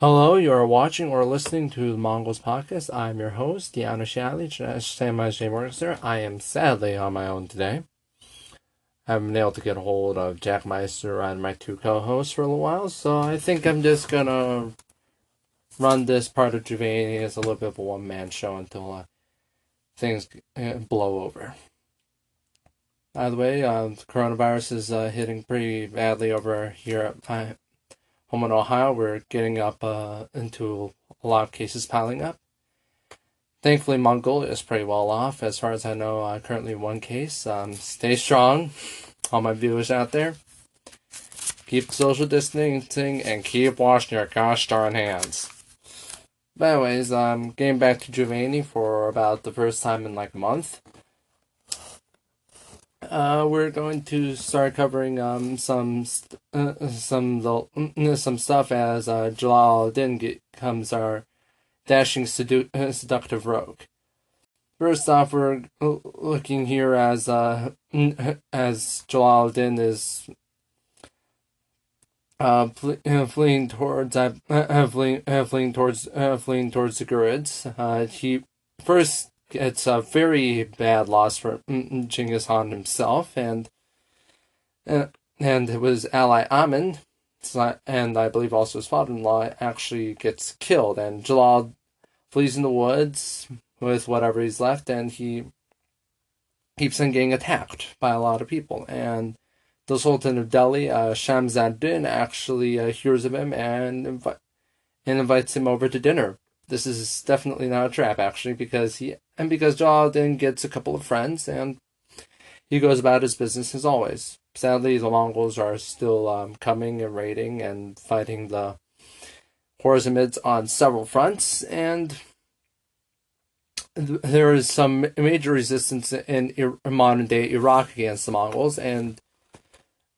Hello, you are watching or listening to the Mongols Podcast. I'm your host, Diana Shally. I am sadly on my own today. I haven't been able to get a hold of Jackmeister and my two co-hosts for a little while, so I think I'm just gonna run this part of Juvaini as a little bit of a one-man show until things blow over. By the way, the coronavirus is hitting pretty badly over here at home in Ohio. We're getting up into a lot of cases piling up. Thankfully, Mongolia is pretty well off. As far as I know, currently one case. Stay strong, all my viewers out there. Keep social distancing and keep washing your gosh darn hands. But anyways, getting back to Juvaini for about the first time in like a month. We're going to start covering some stuff as Jalal Din becomes our dashing seductive rogue. First off, we're looking here as Jalal Din is fleeing towards the Gurids. He first. It's a very bad loss for Genghis Khan himself, and his ally Amin, and I believe also his father-in-law, actually gets killed, and Jalal flees in the woods with whatever he's left, and he keeps on getting attacked by a lot of people, and the Sultan of Delhi, Shamsuddin, actually hears of him and invites him over to dinner. This is definitely not a trap, actually, because Jalaluddin gets a couple of friends, and he goes about his business as always. Sadly, the Mongols are still coming and raiding and fighting the Khwarezmids on several fronts, and there is some major resistance in modern-day Iraq against the Mongols, and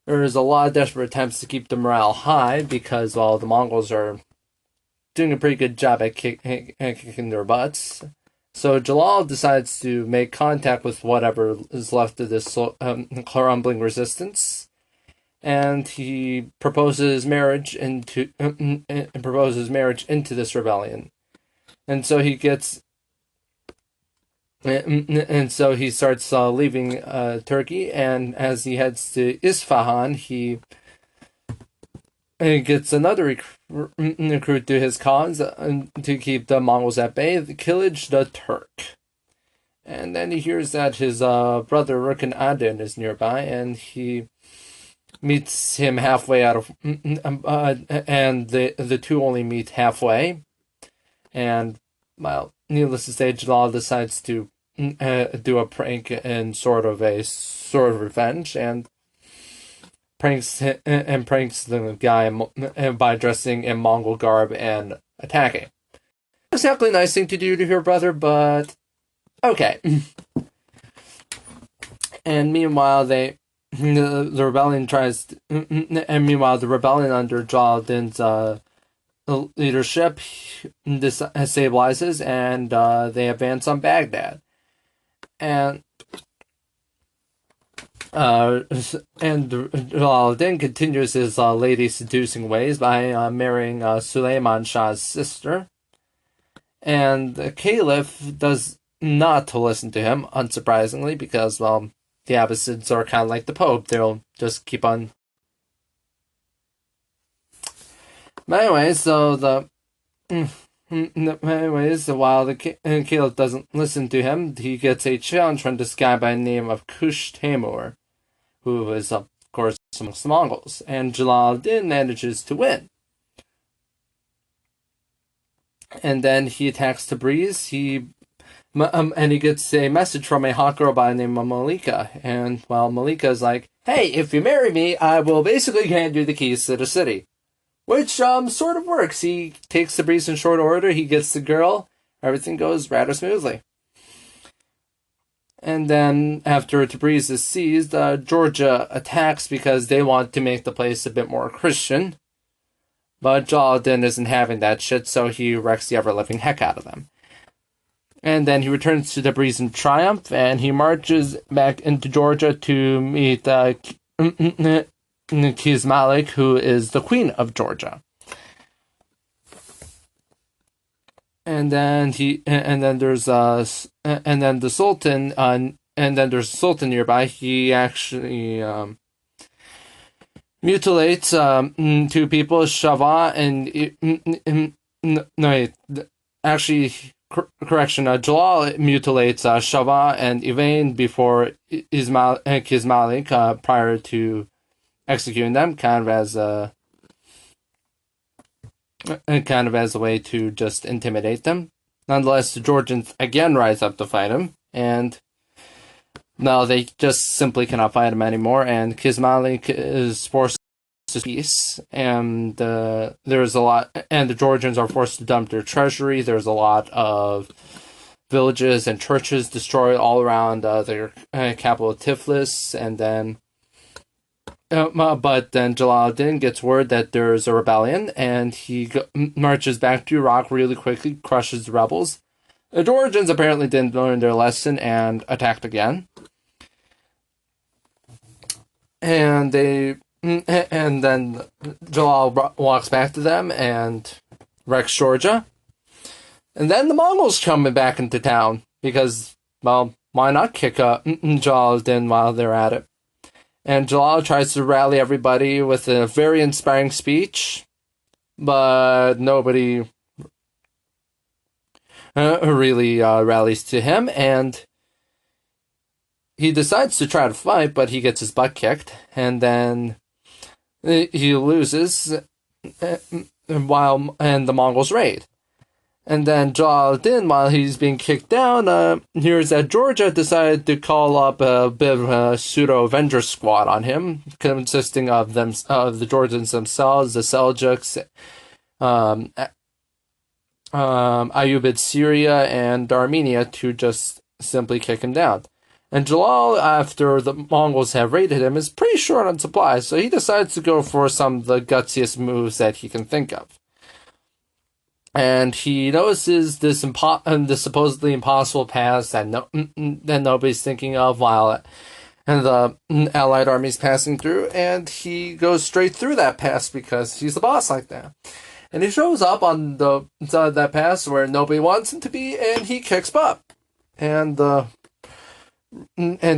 there's a lot of desperate attempts to keep the morale high because, the Mongols are doing a pretty good job at kicking their butts. So Jalal decides to make contact with whatever is left of this crumbling resistance, and he proposes marriage into this rebellion. And so he starts leaving Turkey, and as he heads to Isfahan, he gets another recruit to his cause to keep the Mongols at bay, Kilij the Turk. And then he hears that his brother Rukin Adin is nearby, and he meets him halfway and the two only meet halfway. And, needless to say, Jalal decides to do a prank in sort of revenge, and pranks the guy by dressing in Mongol garb and attacking. Not exactly a nice thing to do to your brother, but okay. And meanwhile, the rebellion under Jalaluddin's leadership stabilizes, and they advance on Baghdad. And Jalaluddin continues his lady seducing ways by marrying Suleiman Shah's sister. And the Caliph does not listen to him, unsurprisingly, because, the Abbasids are kind of like the Pope. They'll just keep on. But anyways, while the Caliph doesn't listen to him, he gets a challenge from this guy by the name of Kush Temur, who is, of course, amongst the Mongols, and Jalaluddin manages to win. And then he attacks Tabriz, and he gets a message from a hot girl by the name of Malika, and, Malika is like, hey, if you marry me, I will basically hand you the keys to the city. Which, sort of works. He takes Tabriz in short order, he gets the girl, everything goes rather smoothly. And then, after Tabriz is seized, Georgia attacks because they want to make the place a bit more Christian. But Jalaluddin isn't having that shit, so he wrecks the ever-living heck out of them. And then he returns to Tabriz in triumph, and he marches back into Georgia to meet Kismalik, who is the Queen of Georgia. and then the Sultan, and then there's a Sultan nearby. He actually mutilates two people, Shava and no, wait, actually, correction. Jalal mutilates Shava and Yvain before Kismalik, prior to executing them, kind of as a way to just intimidate them. Nonetheless, the Georgians again rise up to fight him, and now they just simply cannot fight him anymore, and Kismalik is forced to peace, and there's a lot, and the Georgians are forced to dump their treasury. There's a lot of villages and churches destroyed all around their capital Tiflis, and then but then Jalaluddin gets word that there's a rebellion, and he marches back to Iraq really quickly, crushes the rebels. The Georgians apparently didn't learn their lesson and attacked again. And then Jalal walks back to them and wrecks Georgia. And then the Mongols come back into town because, well, why not kick Jalaluddin while they're at it? And Jalal tries to rally everybody with a very inspiring speech, but nobody really rallies to him, and he decides to try to fight, but he gets his butt kicked, and then he loses, and the Mongols raid. And then Jalaluddin, while he's being kicked down, hears that Georgia decided to call up a bit of a pseudo-Avenger squad on him, consisting of the Georgians themselves, the Seljuks, Ayyubid Syria, and Armenia, to just simply kick him down. And Jalal, after the Mongols have raided him, is pretty short on supplies, so he decides to go for some of the gutsiest moves that he can think of. And he notices this supposedly impossible pass that nobody's thinking of and the Allied army's passing through, and he goes straight through that pass because he's the boss like that. And he shows up on that pass where nobody wants him to be, and he kicks butt. And the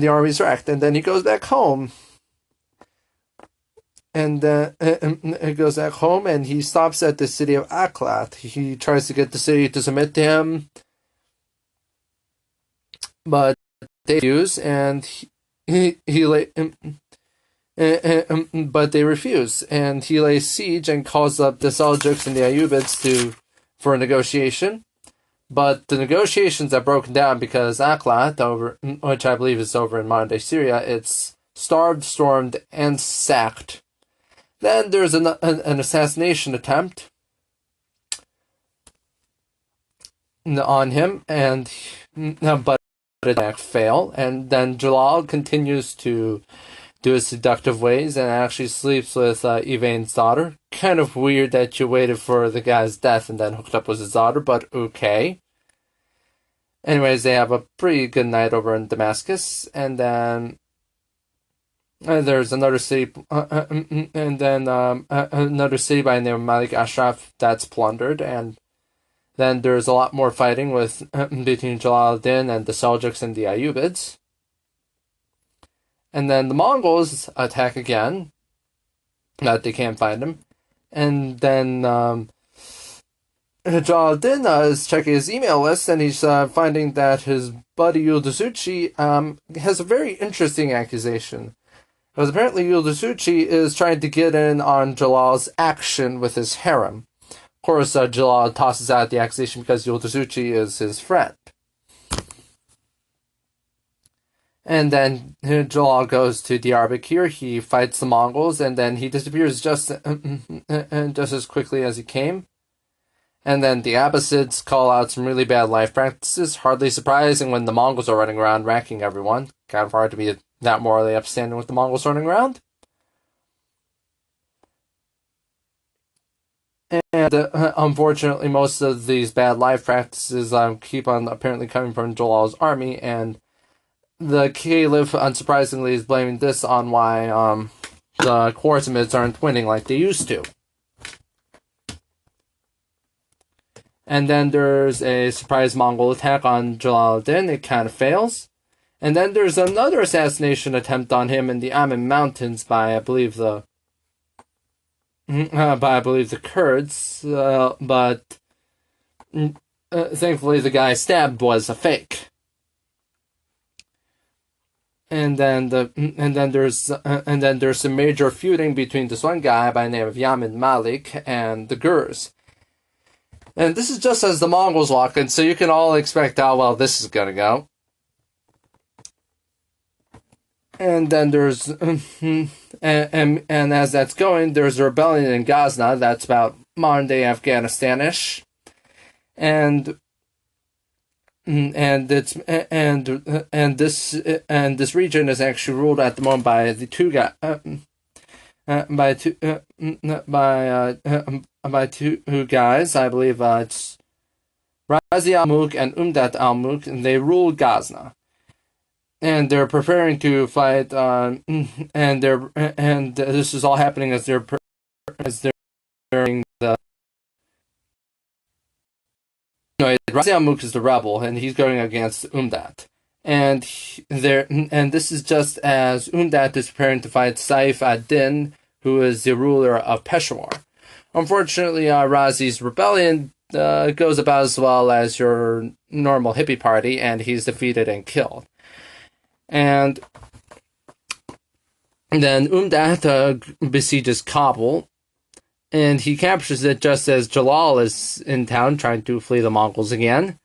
army's wrecked, and then he goes back home. And he goes back home, and he stops at the city of Aklat. He tries to get the city to submit to him, but they refuse, and but they refuse, and he lays siege and calls up the Seljuks and the Ayyubids for a negotiation. But the negotiations have broken down because Aklat, which I believe is over in modern-day Syria, it's starved, stormed, and sacked. Then there's an assassination attempt on him, but it fail. And then Jalal continues to do his seductive ways and actually sleeps with Yvain's daughter. Kind of weird that you waited for the guy's death and then hooked up with his daughter, but okay. Anyways, they have a pretty good night over in Damascus, and then there's another city, and then another city by the name of Malik Ashraf that's plundered, and then there's a lot more fighting between Jalaluddin and the Seljuks and the Ayyubids. And then the Mongols attack again, that they can't find him, and then Jalaluddin is checking his email list, and he's finding that his buddy Yildizuchi has a very interesting accusation. Because apparently Yildizuchi is trying to get in on Jalal's action with his harem. Of course, Jalal tosses out the accusation because Yildizuchi is his friend. And then Jalal goes to Diyarbakir, he fights the Mongols, and then he disappears just as quickly as he came. And then the Abbasids call out some really bad life practices, hardly surprising when the Mongols are running around wrecking everyone. Kind of hard to be that morally upstanding with the Mongols running around. And unfortunately, most of these bad life practices keep on apparently coming from Jalal's army, and the Caliph, unsurprisingly, is blaming this on why the Khwarizmids aren't winning like they used to. And then there's a surprise Mongol attack on Jalaluddin. It kind of fails. And then there's another assassination attempt on him in the Amin Mountains by, I believe, the Kurds. But thankfully, the guy stabbed was a fake. And then there's some major feuding between this one guy by the name of Yamin Malik and the Gurs. And this is just as the Mongols walk in, so you can all expect how well this is gonna go. And then there's and as that's going, there's a rebellion in Ghazna that's about modern day Afghanistanish, and this region is actually ruled at the moment by the two guys by two guys. I believe it's Razi al-Mulk and Umdat al-Mulk, and they rule Ghazna. And they're preparing to fight, and this is all happening as they're during the. No, Razi al-Mulk is the rebel, and he's going against Umdat, and this is just as Umdat is preparing to fight Saif ad-Din, who is the ruler of Peshawar. Unfortunately, Razi's rebellion goes about as well as your normal hippie party, and he's defeated and killed. And then Umdat besieges Kabul, and he captures it just as Jalal is in town trying to flee the Mongols again,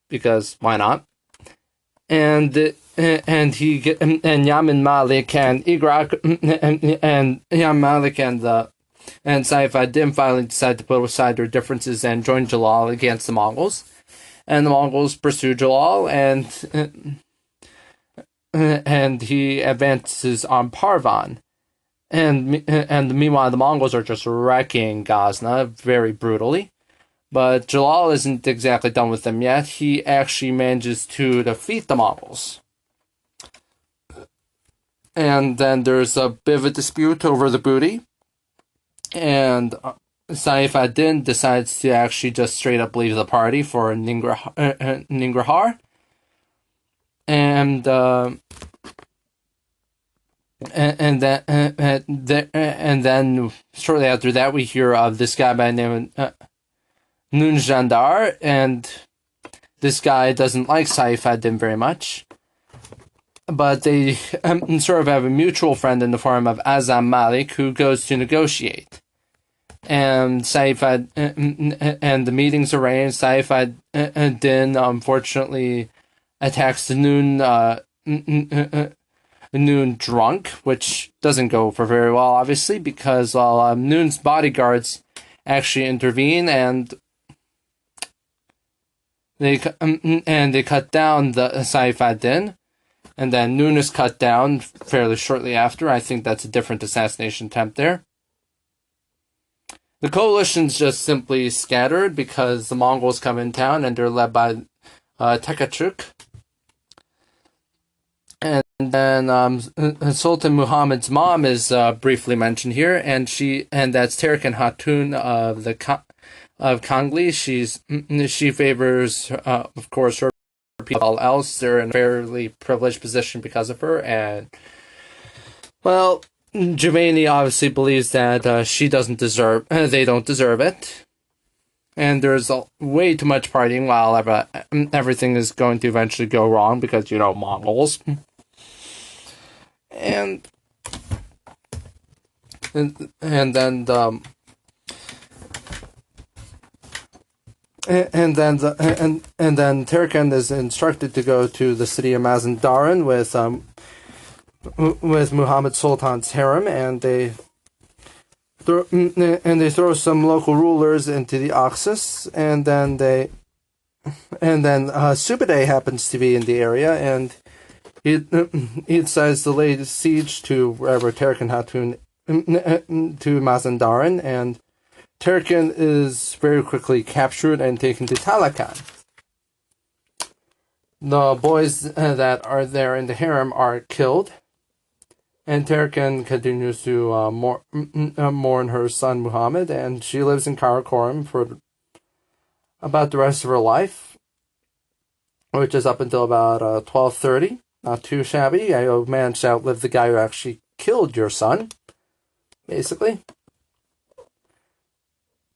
because why not? And Yamin Malik and Igrak and Yamin Malik and Saif ad-Din finally decide to put aside their differences and join Jalal against the Mongols. And the Mongols pursue Jalal, and he advances on Parvan. And meanwhile, the Mongols are just wrecking Ghazna very brutally. But Jalal isn't exactly done with them yet. He actually manages to defeat the Mongols. And then there's a bit of a dispute over the booty. And Saif ad-Din decides to actually just straight up leave the party for Ningrahar. And then shortly after that, we hear of this guy by the name of Nunjandar, and this guy doesn't like Saif ad-Din very much. But they sort of have a mutual friend in the form of Azam Malik, who goes to negotiate. And and the meeting's arranged. Saif ad-Din unfortunately attacks the Noon drunk, which doesn't go for very well, obviously, because Noon's bodyguards actually intervene and they cut down the Saif ad-Din, and then Noon is cut down fairly shortly after. I think that's a different assassination attempt there. The coalition's just simply scattered because the Mongols come in town and they're led by Tekachuk. And then Sultan Muhammad's mom is briefly mentioned here, and that's Terkan Hatun of Kangli. She favors, of course, her people. All else, they're in a fairly privileged position because of her, and well, Juvaini obviously believes that they don't deserve it. And there's way too much partying while everything is going to eventually go wrong because, Mongols. And then Terkan is instructed to go to the city of Mazandaran with Muhammad Sultan's harem, and they throw some local rulers into the Oxus, and then Sube'etei happens to be in the area, and he decides to lay siege to wherever Terkan Hatun to Mazandaran, and Terkan is very quickly captured and taken to Talakan. The boys that are there in the harem are killed, and Terkan continues to mourn her son Muhammad, and she lives in Karakoram for about the rest of her life, which is up until about 1230. Not too shabby. I managed to outlive the guy who actually killed your son, basically.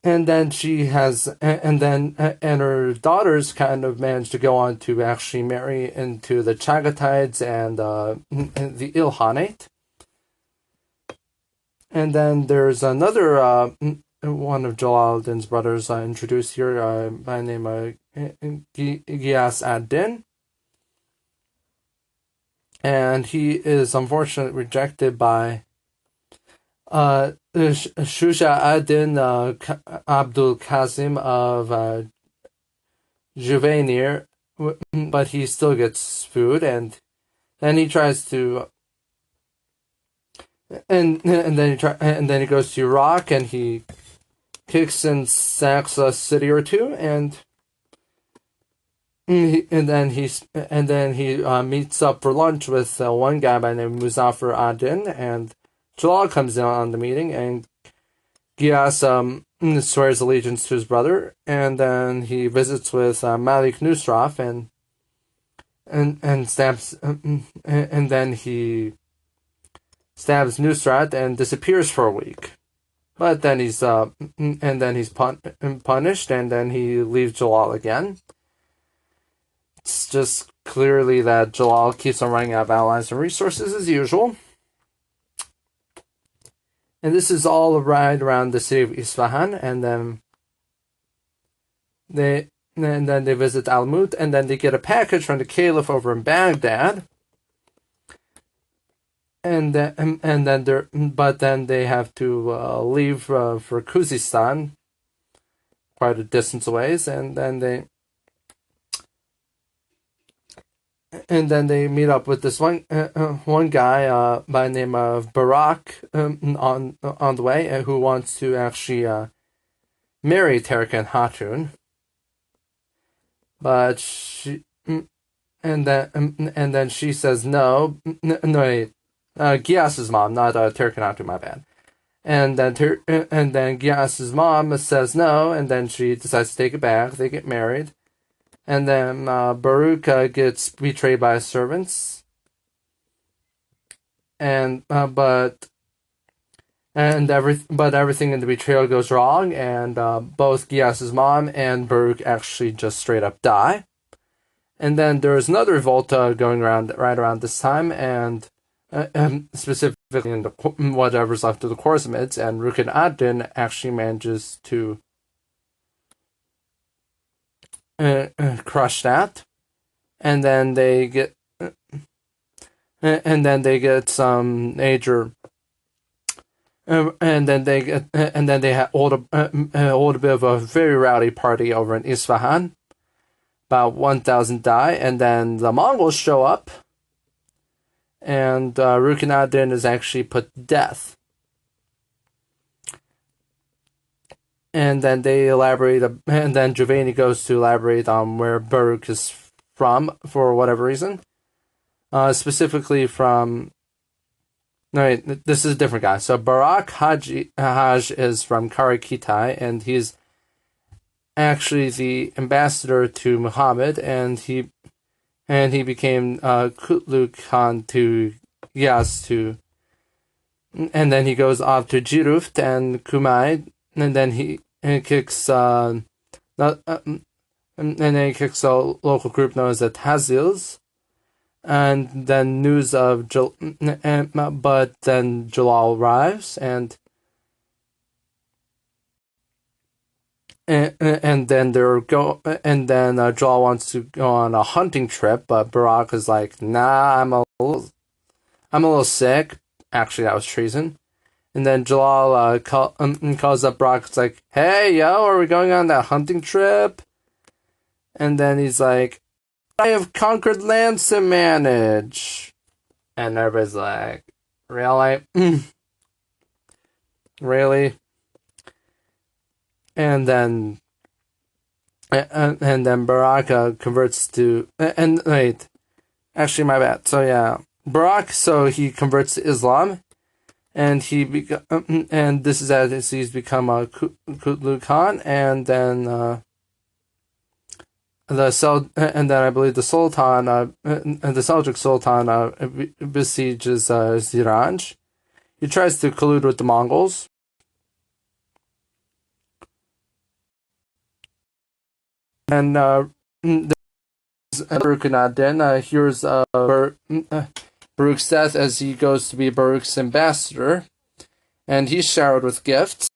And then and her daughters kind of managed to go on to actually marry into the Chaghatides and the Ilkhanate. And then there's another one of Jalaluddin's brothers introduced here by the name of Ghiyas ad-Din. And he is unfortunately rejected by Shuja ad-Din Abdul Qasim of Juvaini, but he still gets food, and then he tries to, and then he goes to Iraq, and he kicks and sacks a city or two, and then he meets up for lunch with one guy by the name of Muzaffar ad-Din, and Jalal comes in on the meeting, and Ghiyas swears allegiance to his brother, and then he visits with Malik Nusraf, and stabs, and then he stabs Nusrat and disappears for a week. But then he's punished, and then he leaves Jalal again. It's just clearly that Jalal keeps on running out of allies and resources as usual. And this is all right around the city of Isfahan, and then they visit Almut, and then they get a package from the Caliph over in Baghdad. And then they have to leave for Khuzestan, quite a distance away, and then they meet up with this one guy by the name of Barak on the way, who wants to actually marry Terkan Hatun, but and then she says no. Ghiyas's mom, not Terkan Hatun, my bad. And then Ghiyas's mom says no, and then she decides to take it back. They get married. And then Baruch gets betrayed by his servants, but everything in the betrayal goes wrong, and both Ghiyas's mom and Baruch actually just straight up die. And then there's another revolt going around right around this time, and specifically in whatever's left of the Khorsamids, and Rukn ad-Din actually manages to crush that, and then they get some major, and then they hold a bit of a very rowdy party over in Isfahan. About 1,000 die, and then the Mongols show up, and Rukn ad-Din is actually put to death. And then they elaborate, and then Juvaini goes to elaborate on where Baruch is from for whatever reason. Specifically from... No, wait, this is a different guy. So Barak Haj is from Karakitai, and he's actually the ambassador to Muhammad, and he became Kutlu Khan to Ghiyas to... And then he goes off to Jiruft and Kumai, and then he kicks a local group known as the Tazils, and then news of but then Jalal arrives, and then Jalal wants to go on a hunting trip, but Barak is like, nah, I'm a little sick. Actually, that was treason. And then Jalal calls up Barak. It's like, hey, yo, are we going on that hunting trip? And then he's like, I have conquered lands to manage. And everybody's like, really? Really? And then Barak converts to... And wait, actually, my bad. So yeah, Barak, so he converts to Islam. And and this is as he's become a Kutlu Khan, and then and then I believe the Sultan, the Seljuk Sultan, besieges Ziranj. He tries to collude with the Mongols. And Baruch ad-Din hears Baruch's death as he goes to be Baruch's ambassador, and he's showered with gifts.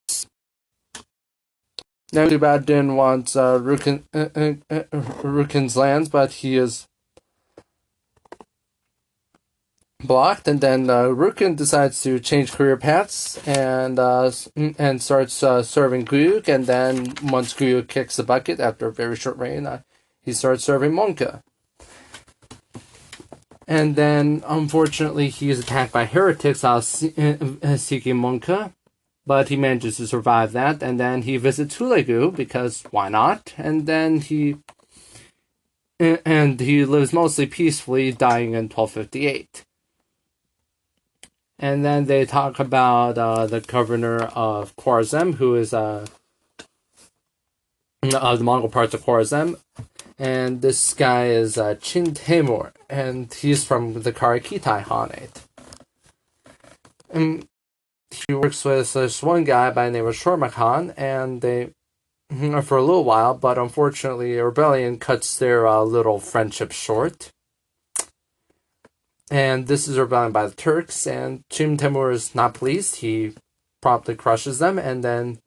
Now, ad-Din wants Rukin's lands, but he is blocked, and then Rukin decides to change career paths and starts serving Guyuk, and then once Guyuk kicks the bucket after a very short reign, he starts serving Monka. And then, unfortunately, he is attacked by heretics seeking Monka, but he manages to survive that, and then he visits Hulegu, because why not? And then he lives mostly peacefully, dying in 1258. And then they talk about the governor of Khwarezm, who is of the Mongol parts of Khwarezm. And this guy is Chin Temur, and he's from the Karakitai Khanate. And he works with this one guy by the name of Shorma Khan, and they, for a little while, but unfortunately a rebellion cuts their little friendship short. And this is a rebellion by the Turks, and Chin Temur is not pleased. He promptly crushes them, and then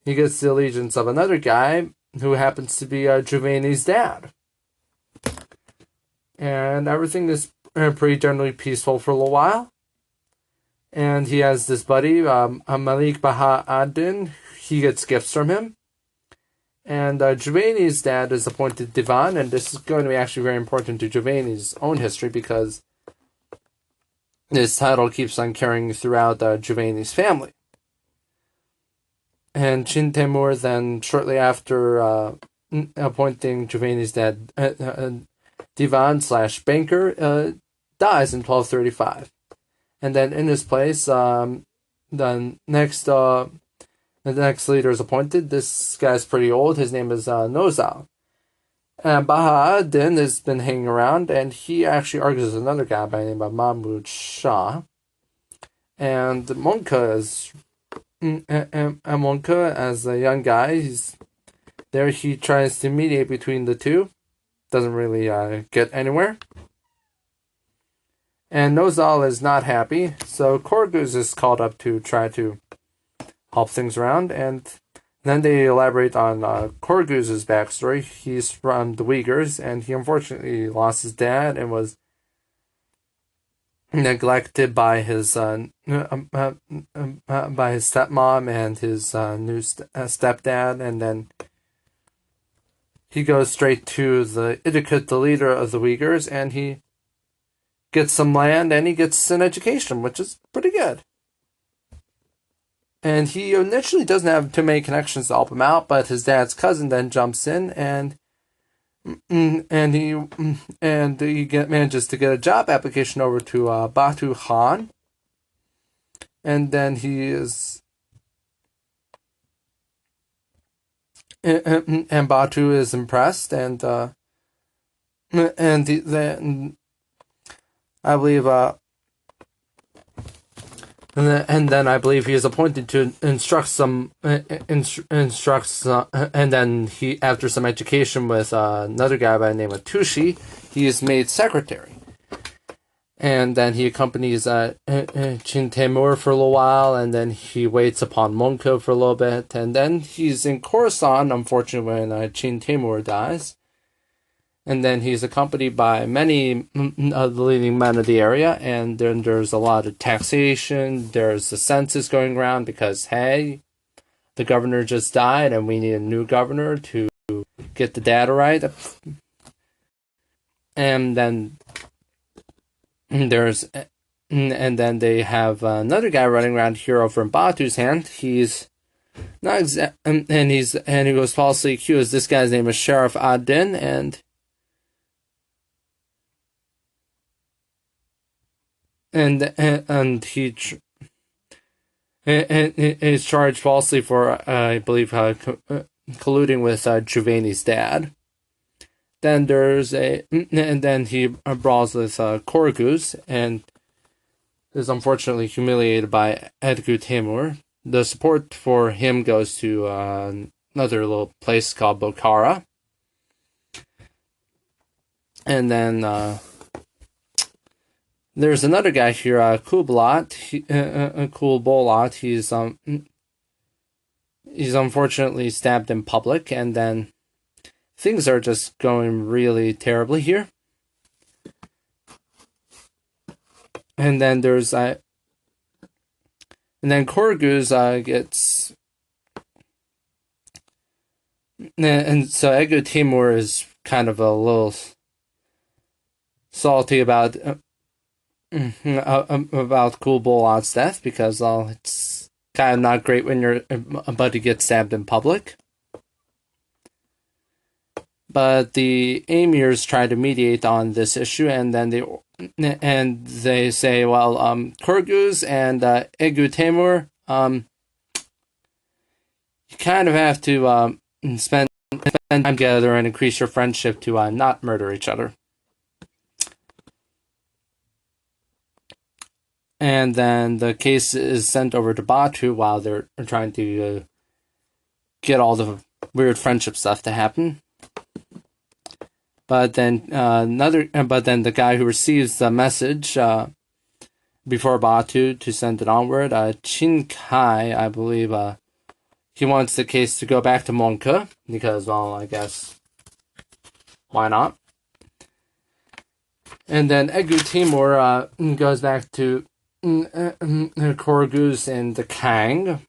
he gets the allegiance of another guy who happens to be Juvaini's dad. And everything is pretty generally peaceful for a little while. And he has this buddy, Malik Baha ad-Din. He gets gifts from him. And Juvaini's dad is appointed Divan, and this is going to be actually very important to Juvaini's own history, because this title keeps on carrying throughout Juvaini's family. And Chin Temur then, shortly after appointing Juvaini's dad Divan/banker, dies in 1235. And then in his place, the next leader is appointed. This guy's pretty old. His name is Nozal. And Baha ad-Din has been hanging around, and he actually argues with another guy by the name of Mahmud Shah. And Monka is Monka, as a young guy, he's there. He tries to mediate between the two. Doesn't really get anywhere. And Nozal is not happy, so Korguz is called up to try to help things around, and then they elaborate on Korguz's backstory. He's from the Uyghurs, and he unfortunately lost his dad and was neglected by his stepmom and his new stepdad, and then he goes straight to the Idikut, the leader of the Uyghurs, and he gets some land and he gets an education, which is pretty good. And he initially doesn't have too many connections to help him out, but his dad's cousin then jumps in, and he manages to get a job application over to Batu Khan, and then he is, and Batu is impressed, and I believe, and then I believe he is appointed to instruct and then he, after some education with another guy by the name of Tushi, he is made secretary. And then he accompanies Chin Temur for a little while, and then he waits upon Monko for a little bit, and then he's in Khorasan, unfortunately, when Chin Temur dies. And then he's accompanied by many of the leading men of the area, and then there's a lot of taxation, there's the census going around, because, hey, the governor just died, and we need a new governor to get the data right. And then and then they have another guy running around here over in Batu's hand. He's not and he was falsely accused. This guy's name is Sheriff ad-Din, and he is charged falsely for, I believe, colluding with Juvaini's dad. then he brawls with Korguz and is unfortunately humiliated by Edgu Timur. The support for him goes to another little place called Bokhara. And then there's another guy here, Kubolat. He's unfortunately stabbed in public, and then things are just going really terribly here. And then there's and then Korguz gets, and so Egu Timur is kind of a little salty about Kubolat's death, because it's kind of not great when your buddy gets stabbed in public. But the emirs try to mediate on this issue, and then they say, well, Korguz and Egu Timur, you kind of have to spend time together and increase your friendship to not murder each other. And then the case is sent over to Batu while they're trying to get all the weird friendship stuff to happen. But then the guy who receives the message before Batu to send it onward, Chin Kai, I believe, he wants the case to go back to Monka because, well, I guess why not? And then Egu Timur goes back to Korguz and the Kang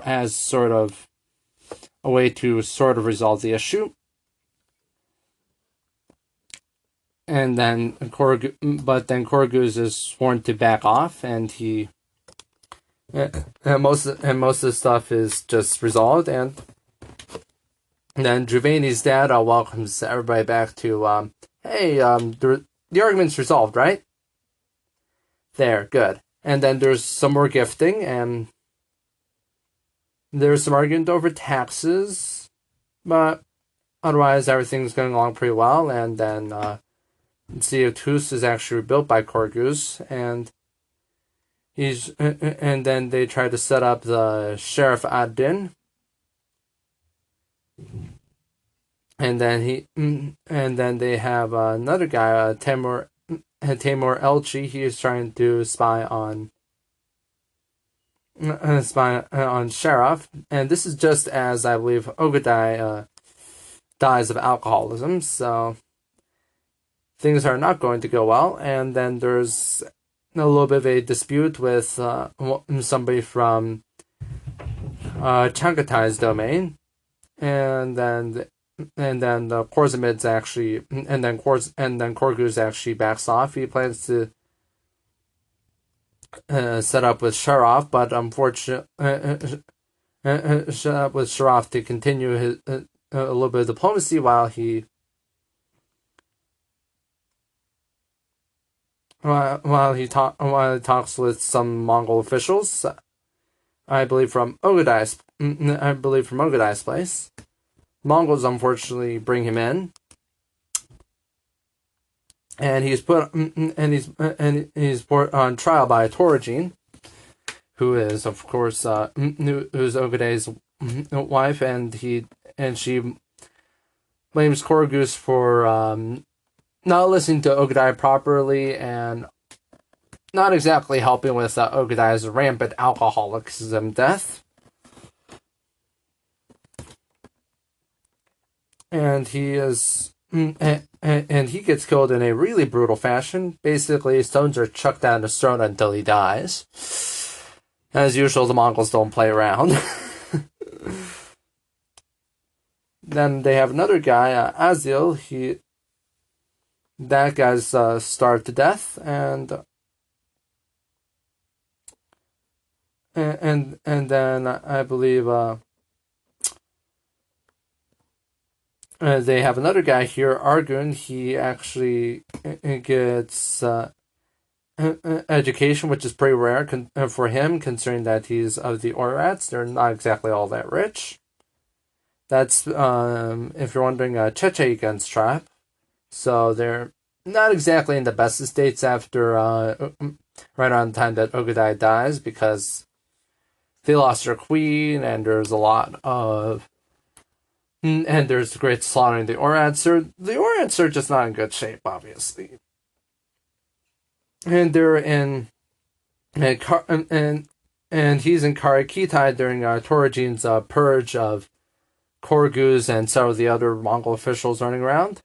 as sort of a way to sort of resolve the issue. And then Korguz is sworn to back off, and most of the stuff is just resolved, and then Juvaini's dad welcomes everybody back to the argument's resolved, right? There, good. And then there's some more gifting, and there's some argument over taxes, but otherwise everything's going along pretty well. And then Tus is actually rebuilt by Korguz, and then they try to set up the Sheriff ad-Din, and then they have another guy, Timur Elchi. He is trying to spy on Sheriff, and this is just as I believe Ogadai dies of alcoholism, so things are not going to go well. And then there's a little bit of a dispute with somebody from Changatai's domain, and then the Khorzamids actually, and then Korguz actually backs off. He plans to set up with Sharaf, but unfortunately, set up with Sharaf to continue his a little bit of diplomacy while he talks with some Mongol officials. I believe from Ogadai's place. Mongols unfortunately bring him in, and he's put on trial by Torajin, who is of course who's Ogadai's wife, and she blames Korguz for not listening to Ogadai properly and not exactly helping with Ogadai's rampant alcoholism death. And he is, and he gets killed in a really brutal fashion. Basically, stones are chucked down his throat until he dies. As usual, the Mongols don't play around. Then they have another guy, Azil. That guy's starved to death, and then I believe they have another guy here, Argun. He actually gets education, which is pretty rare for him, considering that he's of the Oirats. They're not exactly all that rich. That's, if you're wondering, Chechegen's tribe. So they're not exactly in the best of states after right around the time that Ogadai dies, because they lost their queen, and there's a lot of and there's great slaughtering the Orients. The Orients are just not in good shape, obviously, and they're in and he's in Karakitai during Toragin's purge of Korgus and several of the other Mongol officials running around.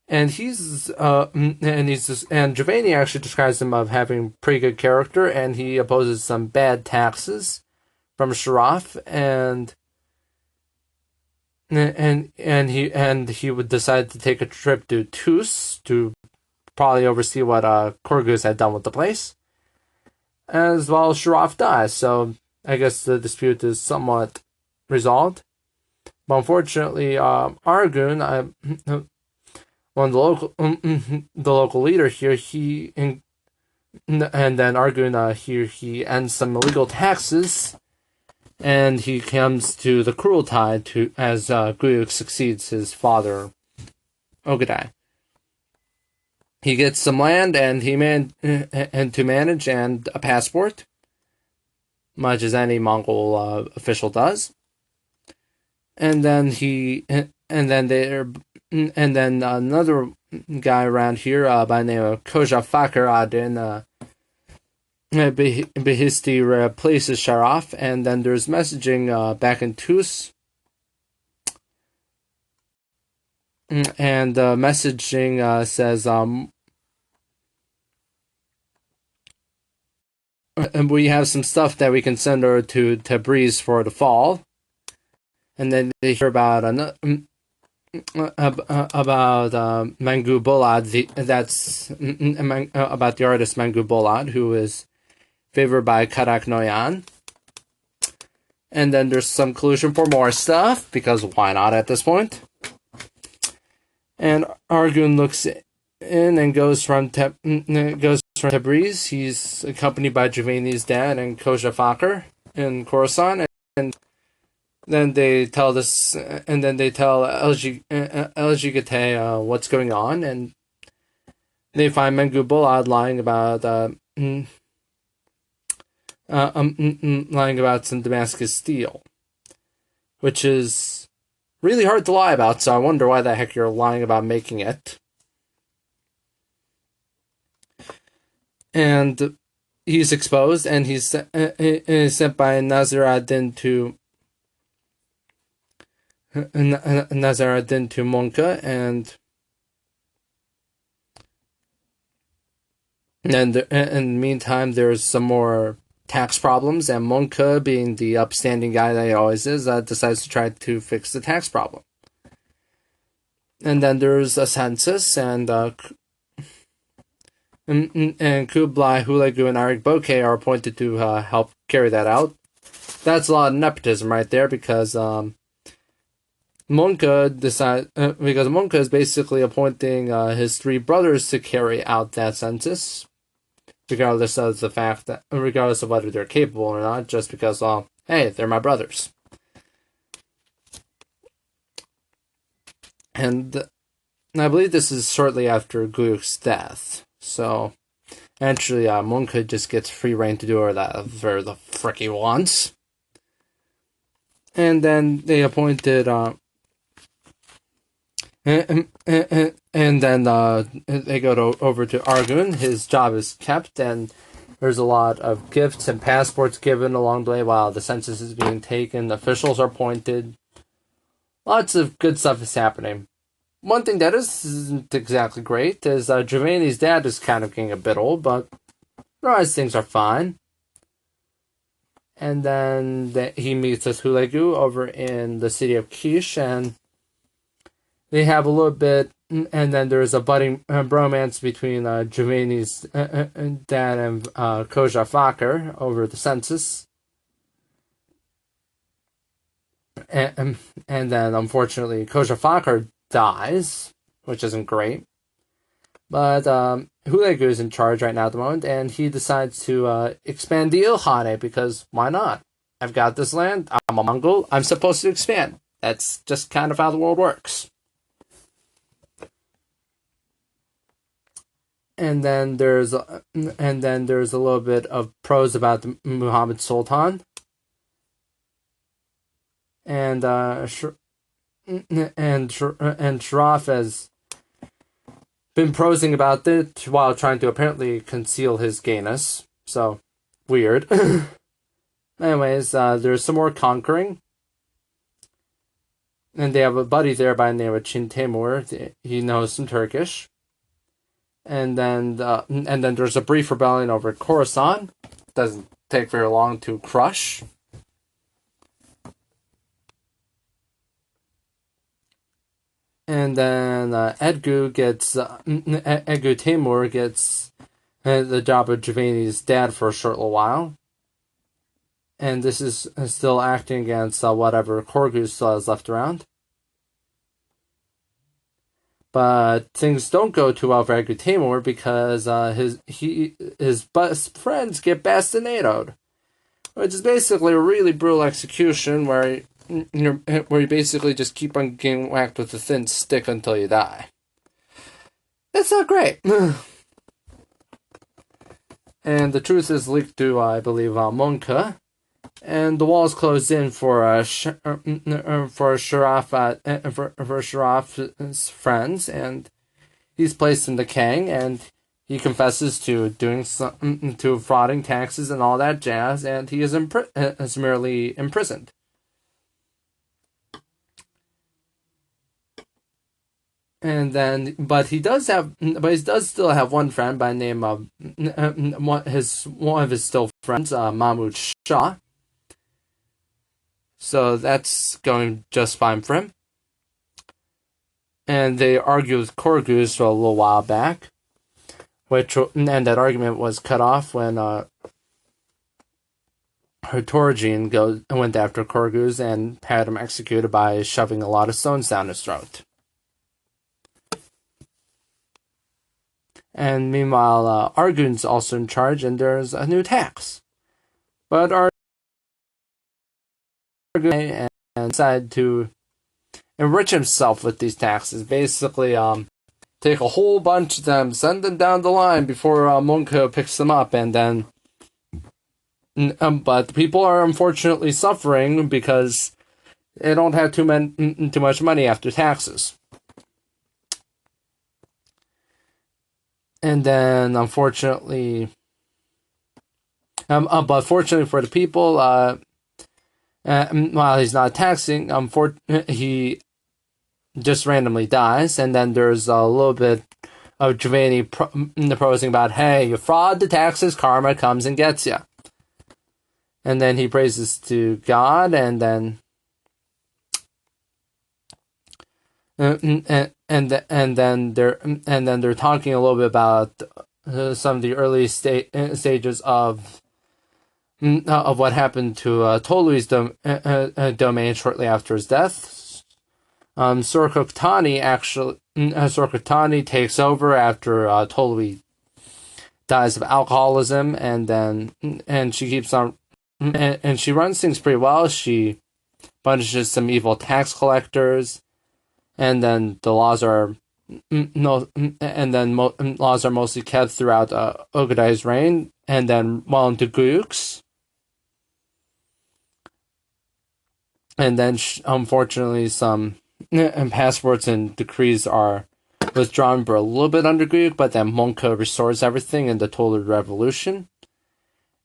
And Juvaini actually describes him of having pretty good character, and he opposes some bad taxes from Sharaf, and he would decide to take a trip to Tus to probably oversee what Korgus had done with the place, as well as Sharaf dies. So I guess the dispute is somewhat resolved. But unfortunately, Argun, one of the local leader here, and then Argun here, he ends some illegal taxes, and he comes to the Kurultai as Guyuk succeeds his father, Ogadai. He gets some land and to manage, and a passport, much as any Mongol official does. And then another guy around here by the name of Koja Fakir Adin Behisti replaces Sharaf, and then there's messaging back in Tus, and messaging says and we have some stuff that we can send over to Tabriz for the fall. And then they hear about Mangu Bolad. That's about the artist Mangu Bolad, who is favored by Karak Noyan. And then there's some collusion for more stuff, because why not at this point? And Argun looks in and goes from Tabriz. He's accompanied by Juvaini's dad and Koja Fakir in Khorasan, and then they tell LGGT what's going on, and they find Mengu Bolad lying about some Damascus steel, which is really hard to lie about. So I wonder why the heck you're lying about making it. And he's exposed, and he's sent by Nazir ad-Din to Monka, and in the meantime, there's some more tax problems, and Monka, being the upstanding guy that he always is, decides to try to fix the tax problem. And then there's a census, and Kublai, Hulegu, and Arik Bokeh are appointed to help carry that out. That's a lot of nepotism right there, because Monka is basically appointing his three brothers to carry out that census, regardless of whether they're capable or not, just because, hey, they're my brothers. And I believe this is shortly after Guyuk's death. So, actually, Monka just gets free reign to do whatever the frick he wants. And then they appointed, and then they go over to Argun. His job is kept, and there's a lot of gifts and passports given along the way while the census is being taken. Officials are appointed. Lots of good stuff is happening. One thing that isn't exactly great is Juvaini's dad is kind of getting a bit old, but otherwise things are fine. And then he meets with Hulegu over in the city of Kish, and they have a little bit, and then there's a budding bromance between Juvaini's dad and Koja Fakir over the census. And then, unfortunately, Koja Fakir dies, which isn't great. But Hulegu is in charge right now at the moment, and he decides to expand the Ilkhane, because why not? I've got this land. I'm a Mongol. I'm supposed to expand. That's just kind of how the world works. And then there's a little bit of prose about the Muhammad Sultan. And Sharaf has been prosing about it while trying to apparently conceal his gayness. So, weird. Anyways, there's some more conquering. And they have a buddy there by the name of Chin Timur. He knows some Turkish. And then there's a brief rebellion over Khorasan. Doesn't take very long to crush. And then Edgu Timur gets the job of Juvaini's dad for a short little while. And this is still acting against whatever Korgu still has left around. But things don't go too well for Edgu Timur because his best friends get bastinadoed, which is basically a really brutal execution where you basically just keep on getting whacked with a thin stick until you die. That's not great. And the truth is leaked to, I believe, Monka, and the walls closed in for Sharaf's friends, and he's placed in the Kang, and he confesses to to frauding taxes and all that jazz, and he is merely imprisoned. And then, but he does still have one friend by the name of one of his still friends, Mahmud Shah. So that's going just fine for him. And they argued with Korgus for a little while back, and that argument was cut off when Hortorgian went after Korgus and had him executed by shoving a lot of stones down his throat. And meanwhile, Argun's also in charge, and there's a new tax. But Argun decided to enrich himself with these taxes. Basically, take a whole bunch of them, send them down the line before Monko picks them up, and then. But people are unfortunately suffering because they don't have too much money after taxes. And then, unfortunately, but fortunately for the people, while he's not taxing, he just randomly dies. And then there's a little bit of Juvaini prosing about, hey, you fraud the taxes, karma comes and gets you. And then he praises to God, and then. And then they're talking a little bit about some of the early stages of what happened to Tolui's domain shortly after his death. Sorkoktani takes over after Tolui dies of alcoholism, and she keeps on and she runs things pretty well. She punishes some evil tax collectors. And then the laws are laws are mostly kept throughout Ogadai's reign, and then well into Guyuk's. And then, unfortunately, some passports and decrees are withdrawn for a little bit under Guyuk, but then Monko restores everything in the Tolu Revolution.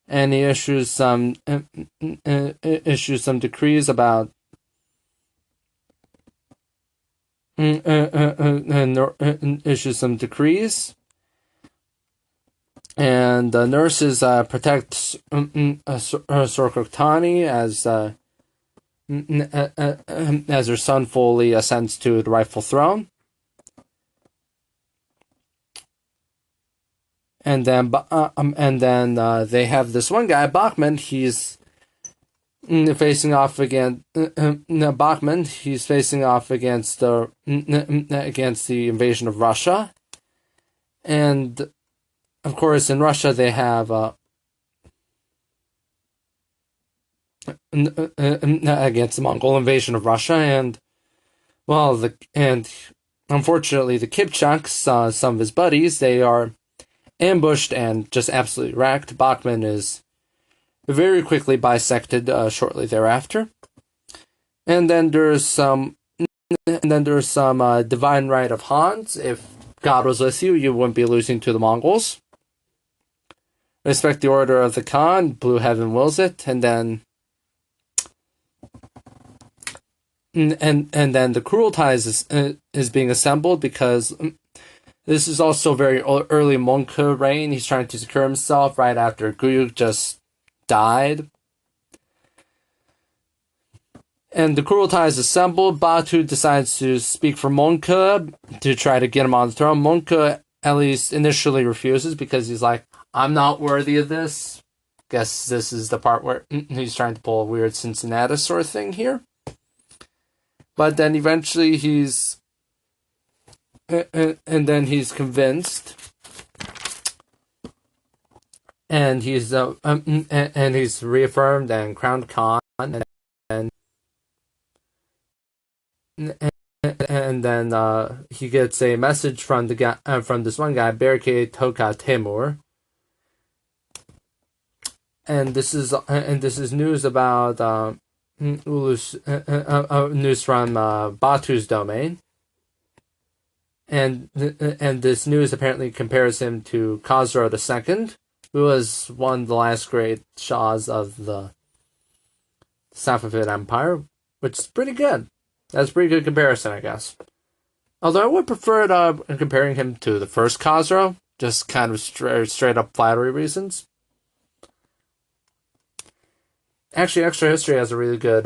And he issues some decrees about issues some decrees, and the nurses protect Sorkoktani as her son fully ascends to the rightful throne. And then they have this one guy, Bachman. He's facing off against Bachman. He's facing off against the invasion of Russia, and of course in Russia they have against the Mongol invasion of Russia, and unfortunately the Kipchaks, some of his buddies, they are ambushed and just absolutely wrecked. Bachman is very quickly bisected shortly thereafter, and then there's some divine right of Hans. If God was with you, you wouldn't be losing to the Mongols. Respect the order of the Khan. Blue Heaven wills it, and then the Kurultai is being assembled because this is also very early Monka reign. He's trying to secure himself right after Guyuk just died. And the Kurultai is assembled. Batu decides to speak for Monka to try to get him on the throne. Monka at least initially refuses because he's like, I'm not worthy of this. Guess this is the part where he's trying to pull a weird Cincinnati sort of thing here. But then eventually he's convinced, and he's reaffirmed and crowned Khan, and then he gets a message from the guy from this one guy, Berke Toka Temur, and this is news about news from Batu's domain. And this news apparently compares him to Khosrow II, who was one of the last great Shahs of the Safavid Empire, which is pretty good. That's a pretty good comparison, I guess. Although I would prefer comparing him to the first Khosrow, just kind of straight up flattery reasons. Actually, Extra History has a really good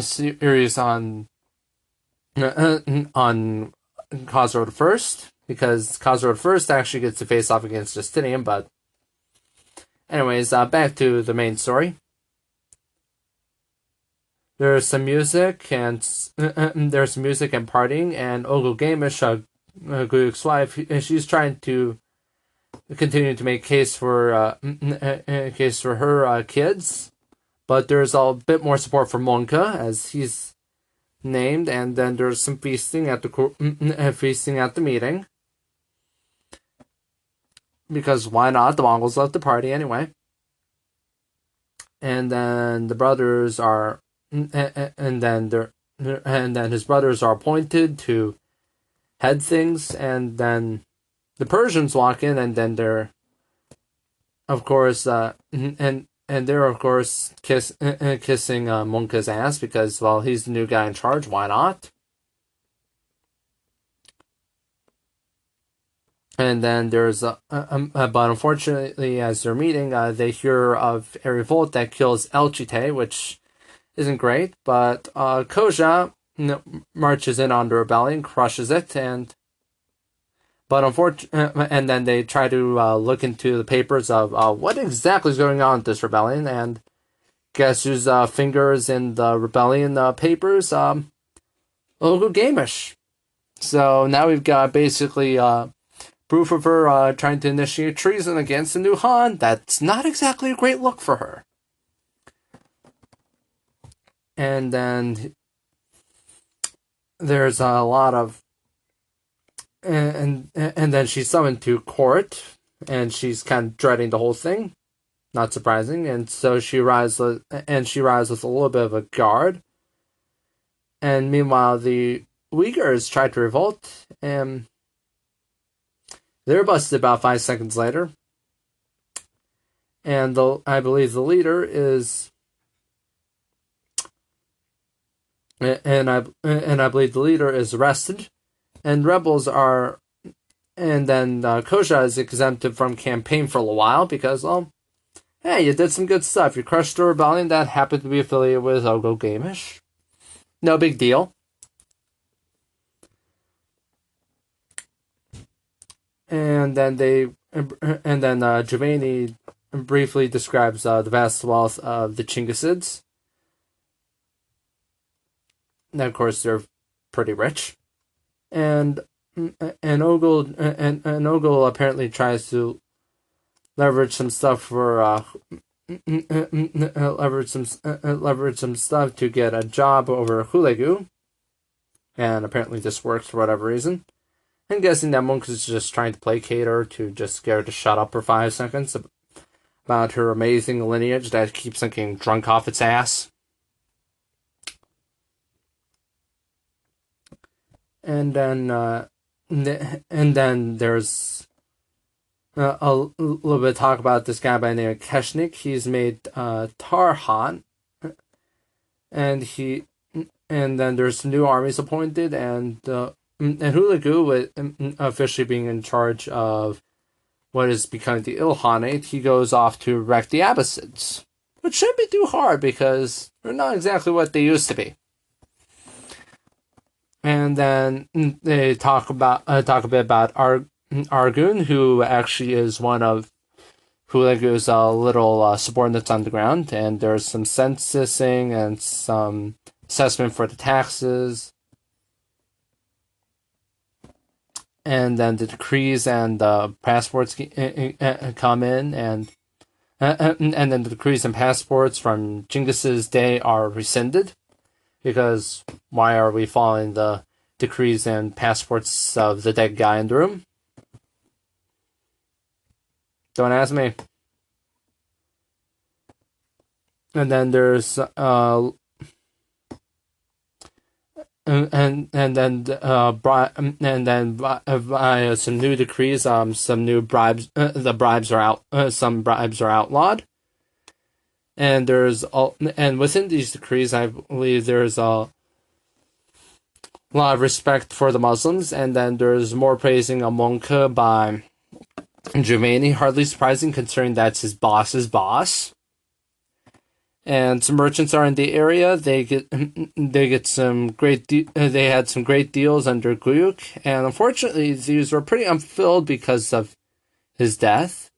series on Khosrow I, because Khosrow I actually gets to face off against Justinian. But anyways, back to the main story. There's some music and partying, and Ogilgamish, Guyuk's wife, she's trying to continue to make case for her kids, but there's a bit more support for Monka as he's named, and then there's some feasting at the meeting, because why not? The Mongols love to party anyway. And then the brothers are, and then his brothers are appointed to head things, and then the Persians walk in, and then they're, of course, they're of course kissing Monka's ass because, well, he's the new guy in charge. Why not? And then there's but unfortunately, as they're meeting, they hear of a revolt that kills Elchite, which isn't great. But Koja marches in on the rebellion, crushes it, and then they try to look into the papers of what exactly is going on with this rebellion, and guess whose fingers in the rebellion papers? Ogilgamish. So now we've got basically proof of her trying to initiate treason against the new Han. That's not exactly a great look for her. And then there's a lot of, and then she's summoned to court, and she's kind of dreading the whole thing. Not surprising, and so she arrives with a little bit of a guard. And meanwhile, the Uyghurs try to revolt, and they're busted about 5 seconds later. And I believe the leader is, arrested, and rebels are, and then Koja is exempted from campaign for a while because, well, hey, you did some good stuff. You crushed a rebellion that happened to be affiliated with Ogilgamish. No big deal. And then Juvaini briefly describes the vast wealth of the Chinggisids. And of course, they're pretty rich. And Ogle apparently tries to leverage some stuff for leveraged some stuff to get a job over Hulegu, and apparently this works for whatever reason. I'm guessing that Monk is just trying to placate her to just get her to shut up for 5 seconds about her amazing lineage that keeps on getting drunk off its ass. And then there's a little bit of talk about this guy by the name of Keshnik. He's made Tarhan, and then there's new armies appointed, and Hulegu, with officially being in charge of what is becoming the Ilkhanate, he goes off to wreck the Abbasids, which shouldn't be too hard because they're not exactly what they used to be. And then they talk a bit about Argun, who actually is one of Hulegu's little subordinates on the ground, and there's some censusing and some assessment for the taxes. And then the decrees and the passports come in, and then the decrees and passports from Genghis's day are rescinded, because why are we following the decrees and passports of the dead guy in the room? Don't ask me. And then there's via some new decrees, some new bribes. The bribes are out. Some bribes are outlawed. And and within these decrees, I believe there's a lot of respect for the Muslims. And then there's more praising of Monka by Juvaini, hardly surprising considering that's his boss's boss. And some merchants are in the area. They had some great deals under Guyuk, and unfortunately these were pretty unfulfilled because of his death.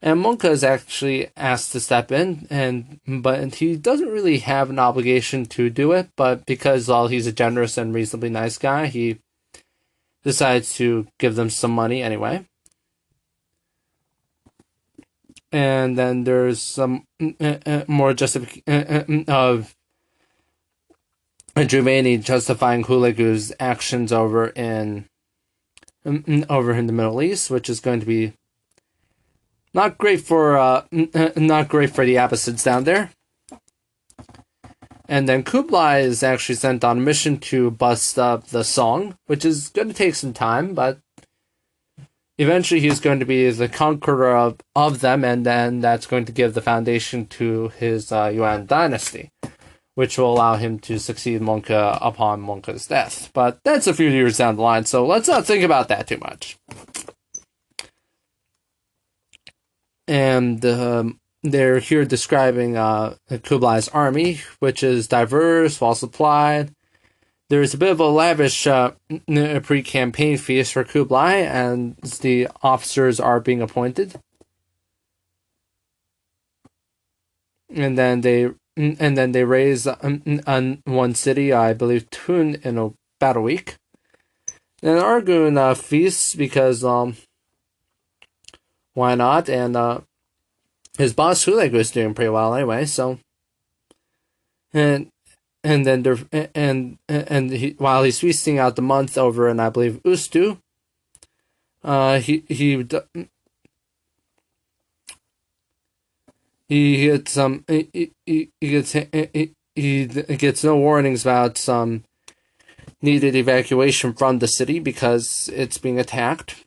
And Monka is actually asked to step in, but he doesn't really have an obligation to do it. But because he's a generous and reasonably nice guy, he decides to give them some money anyway. And then there's some more justification of Juvaini justifying Hulegu's actions over in the Middle East, which is going to be not great for the Abbasids down there. And then Kublai is actually sent on a mission to bust up the Song, which is going to take some time, but eventually he's going to be the conqueror of them, and then that's going to give the foundation to his Yuan dynasty, which will allow him to succeed Monka upon Monka's death. But that's a few years down the line, so let's not think about that too much. And they're here describing Kublai's army, which is diverse, well supplied. There's a bit of a lavish pre-campaign feast for Kublai, and the officers are being appointed. And then they raise one city, I believe Tun, in about a week. And Argun feasts because why not? And his boss Hulegu is doing pretty well anyway. So and then while he's feasting out the month over in, I believe, Ustu, he gets no warnings about some needed evacuation from the city because it's being attacked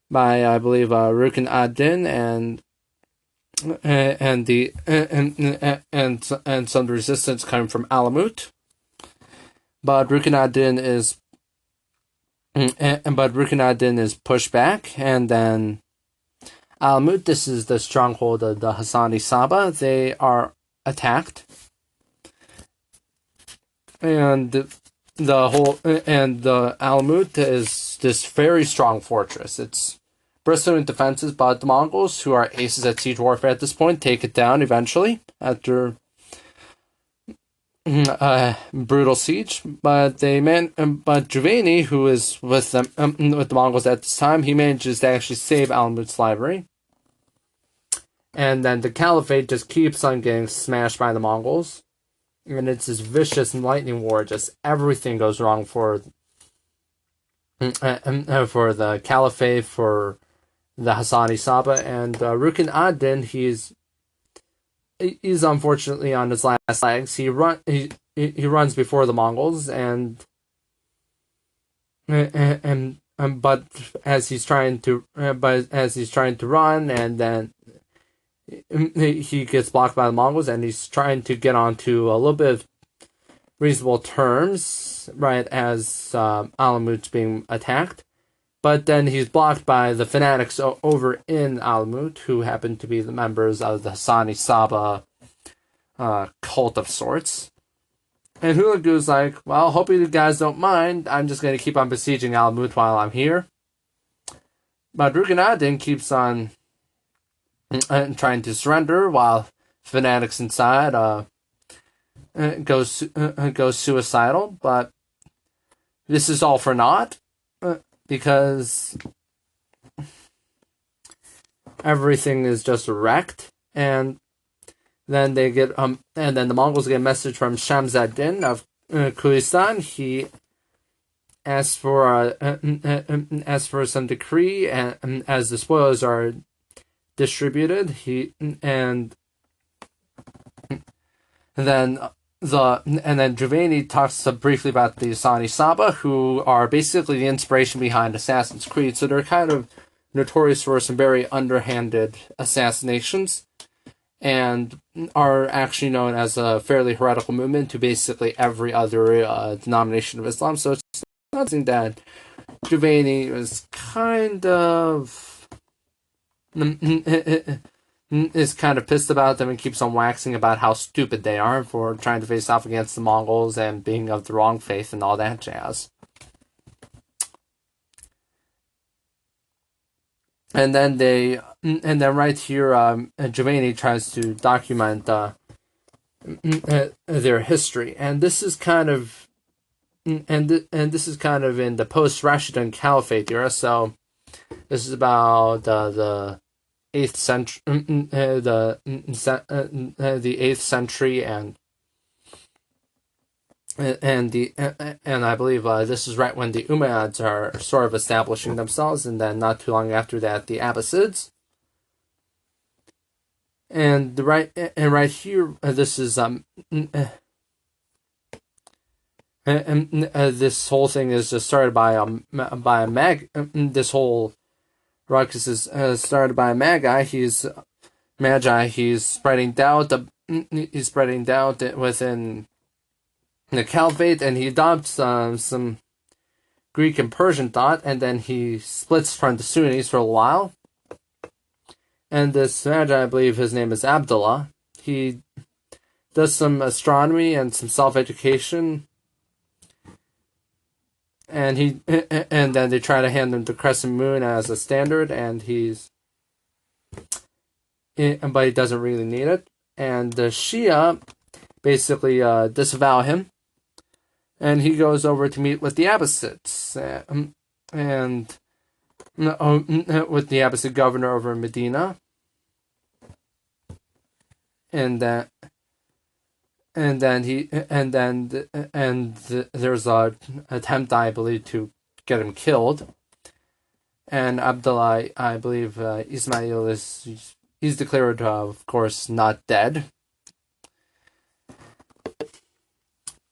by, I believe, Rukin ad-Din and some resistance coming from Alamut, but Rukin ad-Din is pushed back, and then Alamut, this is the stronghold of the Hassani Saba, they are attacked, and the Alamut is this very strong fortress. It's bristling defenses, but the Mongols, who are aces at siege warfare at this point, take it down eventually after brutal siege. But Juvaini, who is with them with the Mongols at this time, he manages to actually save Alamut's library. And then the caliphate just keeps on getting smashed by the Mongols. And it's this vicious lightning war. Just everything goes wrong for the caliphate, for the Hassani Saba, and Rukin ad-Din. He's unfortunately on his last legs. He runs before the Mongols, but as he's trying to run, and then he gets blocked by the Mongols, and he's trying to get onto a little bit of reasonable terms, right, as Alamut's being attacked. But then he's blocked by the fanatics over in Alamut, who happen to be the members of the Hassani Saba cult of sorts. And Hulagu's like, well, hope you guys don't mind. I'm just going to keep on besieging Alamut while I'm here. But Rukin ad-Din keeps on trying to surrender, while fanatics inside goes suicidal. But this is all for naught, because everything is just wrecked. And then they get and then the Mongols get a message from Shamsad-Din of Kulistan. He asks for some decree, and as the spoils are distributed, and then Juvaini talks briefly about the Hassani Saba, who are basically the inspiration behind Assassin's Creed. So they're kind of notorious for some very underhanded assassinations, and are actually known as a fairly heretical movement to basically every other denomination of Islam. So it's something that Juvaini was kind of pissed about them, and keeps on waxing about how stupid they are for trying to face off against the Mongols and being of the wrong faith and all that jazz. And then right here, Juvaini tries to document their history, and this is kind of in the post-Rashidun Caliphate era. So this is about the 8th century, the 8th century, and I believe this is right when the Umayyads are sort of establishing themselves, and then not too long after that, the Abbasids. And right here, this is this whole thing is just started by a this whole ruckus is started by a Magi. He's spreading doubt. He's spreading doubt within the Caliphate, and he adopts some Greek and Persian thought, and then he splits from the Sunnis for a while. And this Magi, I believe his name is Abdullah, he does some astronomy and some self-education, and then they try to hand him the crescent moon as a standard, but he doesn't really need it. And the Shia basically disavow him, and he goes over to meet with the Abbasids, and with the Abbasid governor over in Medina, and there's a attempt, I believe, to get him killed. And Abdullah, I believe, Ismail he's declared, of course, not dead.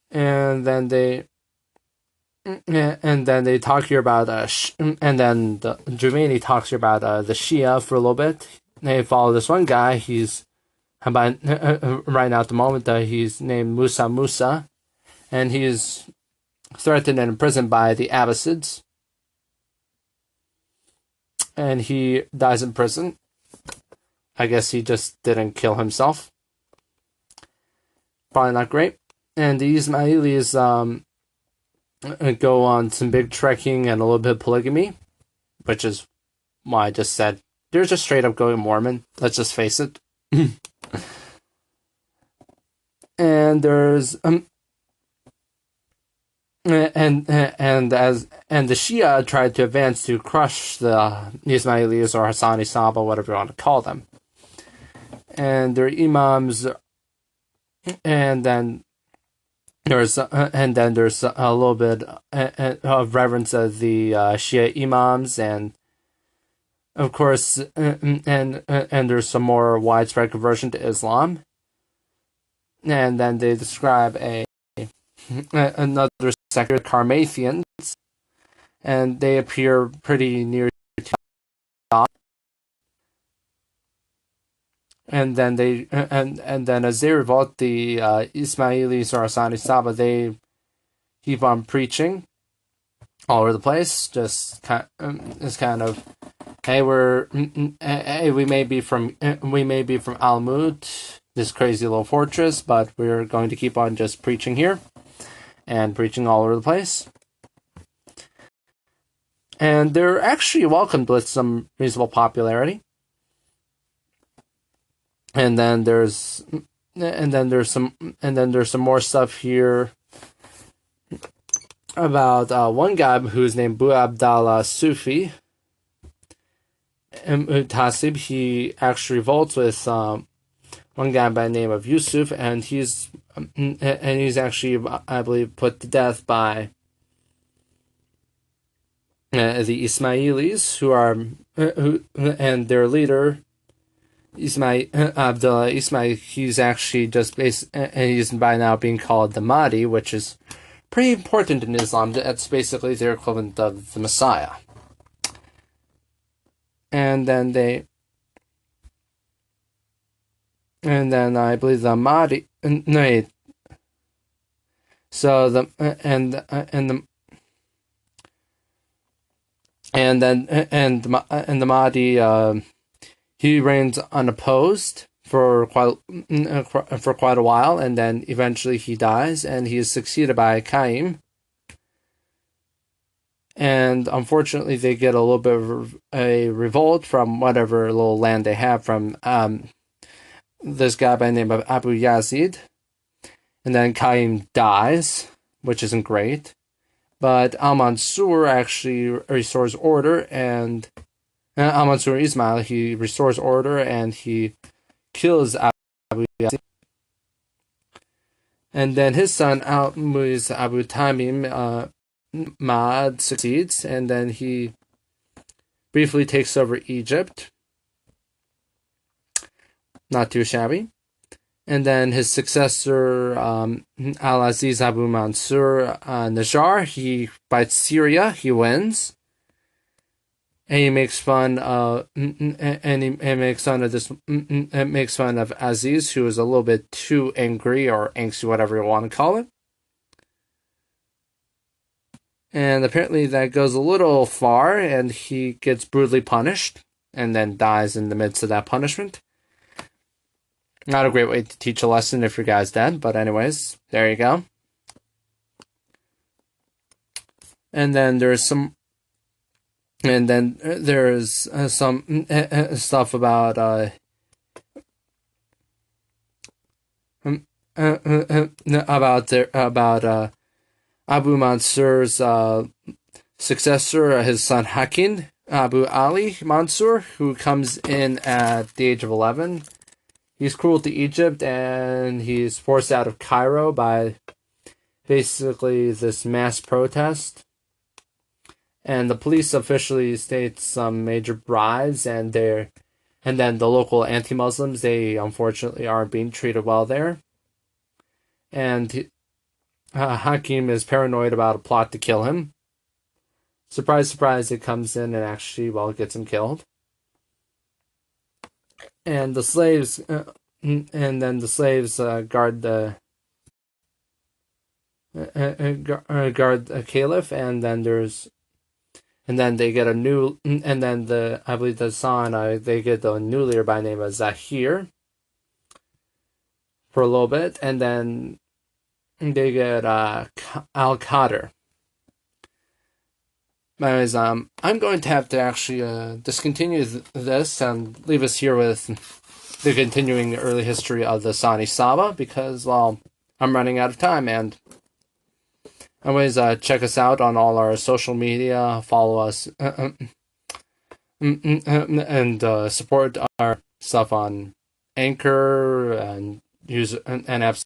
And then they talk here about and then the Juvaini talks here about the Shia for a little bit. They follow this one guy. He's right now at the moment he's named Musa, and he's threatened and imprisoned by the Abbasids, and he dies in prison. I guess he just didn't kill himself. Probably not great. And the Ismailis go on some big trekking and a little bit of polygamy, which is why I just said they're just straight up going Mormon. Let's just face it. And there's and the Shia tried to advance to crush the Ismailis or Hassani Saba, whatever you want to call them. and their imams, and then there's a little bit of reverence of the Shia imams, and of course, and there's some more widespread conversion to Islam, and then they describe another sector, Carmathians, and they appear pretty near to God. And then then as they revolt, the Ismailis or Asani Saba, they keep on preaching all over the place. Just kind of, hey, we may be from Almut, this crazy little fortress, but we're going to keep on just preaching here and preaching all over the place. And they're actually welcomed with some reasonable popularity. And then there's some more stuff here about one guy who's named Bu Abdallah Sufi Tasib. He actually revolts with one guy by the name of Yusuf, and he's actually, I believe, put to death by the Ismailis, and their leader Abdullah Ismail. He's actually he's by now being called the Mahdi, which is pretty important in Islam. That's basically their equivalent of the Messiah. And then I believe the Mahdi. No, so the Mahdi. He reigns unopposed for quite a while, and then eventually he dies, and he is succeeded by Qaim. And unfortunately, they get a little bit of a revolt from whatever little land they have from this guy by the name of Abu Yazid. And then Qaim dies, which isn't great. But Al-Mansur actually restores order, and Al-Mansur Ismail, he restores order, and he kills Abu Yazid. And then his son, Abu Tamim Ma'ad, succeeds, and then he briefly takes over Egypt. Not too shabby. And then his successor, Al-Aziz Abu Mansur Najjar, he fights Syria, he wins. And he makes fun of Aziz, who is a little bit too angry or angsty, whatever you want to call it. And apparently that goes a little far, and he gets brutally punished, and then dies in the midst of that punishment. Not a great way to teach a lesson if your guy's dead, but anyways, there you go. And then there's some stuff about Abu Mansur's successor, his son Hakim Abu Ali Mansur, who comes in at the age of 11. He's cruel to Egypt, and he's forced out of Cairo by basically this mass protest. And the police officially state some major bribes, and then the local anti-Muslims, they unfortunately aren't being treated well there. And Hakim is paranoid about a plot to kill him. Surprise, surprise, it comes in and actually, gets him killed. And the slaves, guard the caliph, and then they get a new, and then I believe the son, they get the new leader by the name of Zahir for a little bit, and then they get Al-Qadr. Anyways, I'm going to have to actually discontinue this and leave us here with the continuing early history of the Sani Saba, because, I'm running out of time. And anyways, check us out on all our social media, follow us, and support our stuff on Anchor and use an app